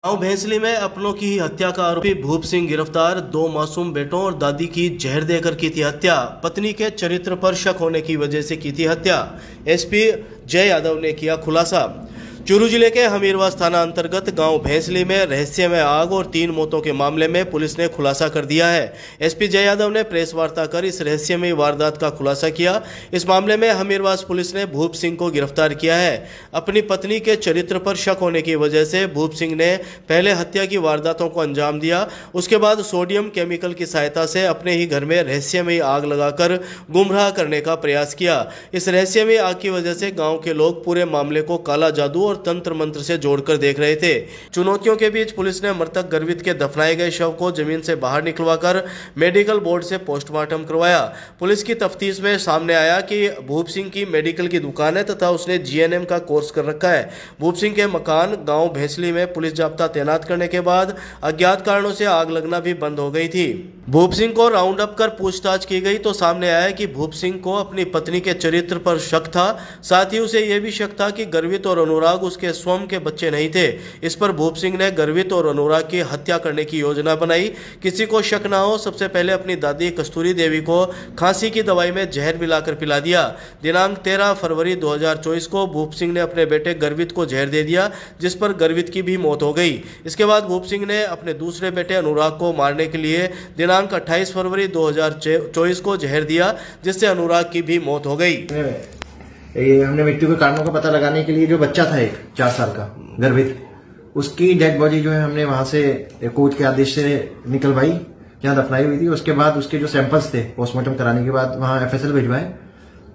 गांव भैंसली में अपनों की ही हत्या का आरोपी भूप सिंह गिरफ्तार। 2 मासूम बेटों और दादी की जहर देकर की थी हत्या। पत्नी के चरित्र पर शक होने की वजह से की थी हत्या। एसपी जय यादव ने किया खुलासा। चूरू जिले के हमीरवास थाना अंतर्गत गांव भैंसली में रहस्यमय आग और 3 मौतों के मामले में पुलिस ने खुलासा कर दिया है। एसपी जय यादव ने प्रेस वार्ता कर इस रहस्यमय वारदात का खुलासा किया। इस मामले में हमीरवास पुलिस ने भूप सिंह को गिरफ्तार किया है। अपनी पत्नी के चरित्र पर शक होने की वजह से भूप सिंह ने पहले हत्या की वारदातों को अंजाम दिया। उसके बाद सोडियम केमिकल की सहायता से अपने ही घर में रहस्यमय आग लगाकर गुमराह करने का प्रयास किया। इस रहस्यमय आग की वजह से गाँव के लोग पूरे मामले को काला जादू और तंत्र मंत्र से जोड़कर देख रहे थे। चुनौतियों के बीच पुलिस ने मृतक गर्वित के दफनाए गए शव को जमीन से बाहर निकलवाकर मेडिकल बोर्ड से पोस्टमार्टम करवाया। पुलिस की तफ्तीश में सामने आया कि भूप सिंह की मेडिकल की दुकान है तथा उसने जीएनएम का कोर्स कर रखा है। भूप सिंह के मकान गांव भैंसली में पुलिस जाब्ता तैनात करने के बाद अज्ञात कारणों से आग लगना भी बंद हो गई थी। भूप सिंह को राउंड अप कर पूछताछ की गई तो सामने आया कि भूप सिंह को अपनी पत्नी के चरित्र पर शक था। साथ ही उसे यह भी शक था कि गर्वित और अनुराग उसके स्वयं के बच्चे नहीं थे। इस पर भूप सिंह ने गर्वित और अनुराग की हत्या करने की योजना बनाई। किसी को शक ना हो, सबसे पहले अपनी दादी कस्तूरी देवी को खांसी की दवाई में जहर मिलाकर पिला दिया। दिनांक 13 फरवरी 2024 को भूप सिंह ने अपने बेटे गर्वित को जहर दे दिया, जिस पर गर्वित की भी मौत हो गई। इसके बाद भूप सिंह ने अपने दूसरे बेटे अनुराग को मारने के लिए दिनांक 28 फरवरी 2024 को जहर दिया, जिससे अनुराग की भी मौत हो गई। ये हमने मृत्यु के कारणों का पता लगाने के लिए जो बच्चा था एक 4 साल का गर्भित, उसकी डेड बॉडी जो है हमने वहां से कोर्ट के आदेश से निकलवाई, जहां दफनाई हुई थी। उसके बाद उसके जो सैंपल्स थे पोस्टमार्टम कराने के बाद वहां एफएसएल भिजवाए।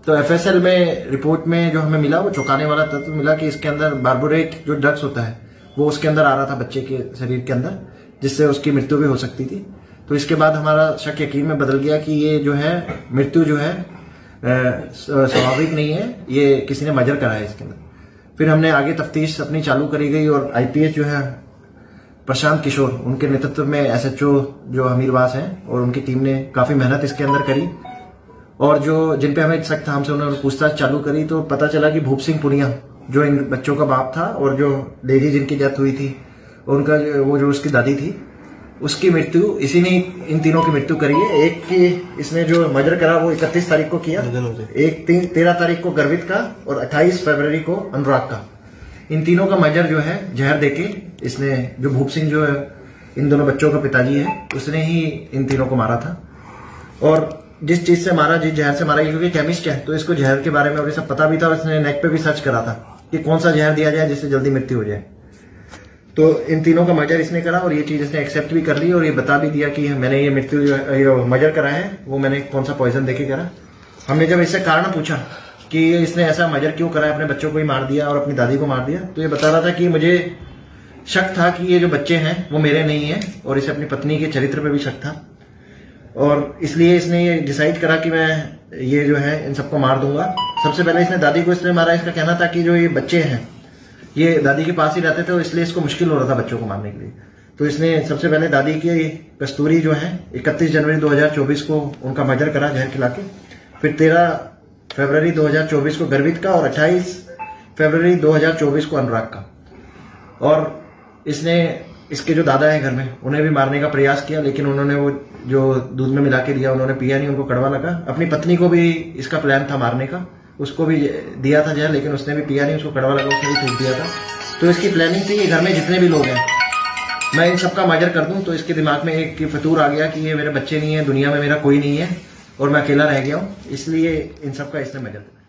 तो एफएसएल में रिपोर्ट में जो हमें मिला वो चौंकाने वाला तत्व मिला कि इसके अंदर बार्बोरेट जो ड्रग्स होता है वो उसके अंदर आ रहा था बच्चे के शरीर के अंदर, जिससे उसकी मृत्यु भी हो सकती थी। तो इसके बाद हमारा शक यकीन में बदल गया कि ये जो है मृत्यु जो है स्वाभाविक नहीं है, ये किसी ने मर्डर करा है इसके अंदर। फिर हमने आगे तफ्तीश अपनी चालू करी गई और आईपीएस जो है प्रशांत किशोर, उनके नेतृत्व में एसएचओ जो हमीरवास हैं और उनकी टीम ने काफी मेहनत इसके अंदर करी और जो जिन पे हमें शक था हमसे उन्होंने पूछताछ चालू करी। तो पता चला कि भूप सिंह पुनिया जो इन बच्चों का बाप था और जो लेडी जिनकी डेथ हुई थी उनका वो जो उसकी दादी थी, उसकी मृत्यु इसी ने इन तीनों की मृत्यु करी है। एक की इसने जो मर्डर करा वो 31 तारीख को किया, एक 13 तारीख को गर्वित का और 28 फरवरी को अनुराग का। इन तीनों का मर्डर जो है जहर देके इसने, जो भूप सिंह जो है इन दोनों बच्चों का पिताजी है, उसने ही इन तीनों को मारा था। और जिस चीज से मारा, जिस जहर से मारा, क्योंकि केमिस्ट है तो इसको जहर के बारे में सब पता भी था और इसने नेट पे भी सर्च करा था कि कौन सा जहर दिया जाए जिससे जल्दी मृत्यु हो जाए। तो इन तीनों का मर्डर इसने करा और ये चीज इसने एक्सेप्ट भी कर ली और ये बता भी दिया कि मैंने ये मृत्यु मर्डर करा है, वो मैंने कौन सा पॉइजन देके करा। हमने जब इससे कारण पूछा कि इसने ऐसा मर्डर क्यों करा है, अपने बच्चों को ही मार दिया और अपनी दादी को मार दिया, तो ये बता रहा था कि मुझे शक था कि ये जो बच्चे हैं वो मेरे नहीं है और इसे अपनी पत्नी के चरित्र पे भी शक था और इसलिए इसने ये डिसाइड करा कि मैं ये जो है इन सबको मार दूंगा। सबसे पहले इसने दादी को इसलिए मारा, इसका कहना था कि जो ये बच्चे हैं ये दादी के पास ही रहते थे, इसलिए इसको मुश्किल हो रहा था बच्चों को मारने के लिए। तो इसने सबसे पहले दादी की कस्तूरी जो है 31 जनवरी 2024 को उनका मर्डर करा जहर खिला के। फिर 13 फरवरी 2024 को गर्वित का और 28 फरवरी 2024 को अनुराग का। और इसने इसके जो दादा है घर में उन्हें भी मारने का प्रयास किया, लेकिन उन्होंने वो जो दूध में मिला के दिया उन्होंने पिया नहीं, उनको कड़वा लगा। अपनी पत्नी को भी इसका प्लान था मारने का, उसको भी दिया था जहर, लेकिन उसने भी पिया नहीं, उसको कड़वा लगा, उसने भी थूक दिया था। तो इसकी प्लानिंग थी कि घर में जितने भी लोग हैं मैं इन सबका मर्डर कर दूं। तो इसके दिमाग में एक फितूर आ गया कि ये मेरे बच्चे नहीं है, दुनिया में मेरा कोई नहीं है और मैं अकेला रह गया हूं, इसलिए इन सबका इसने मर्डर किया।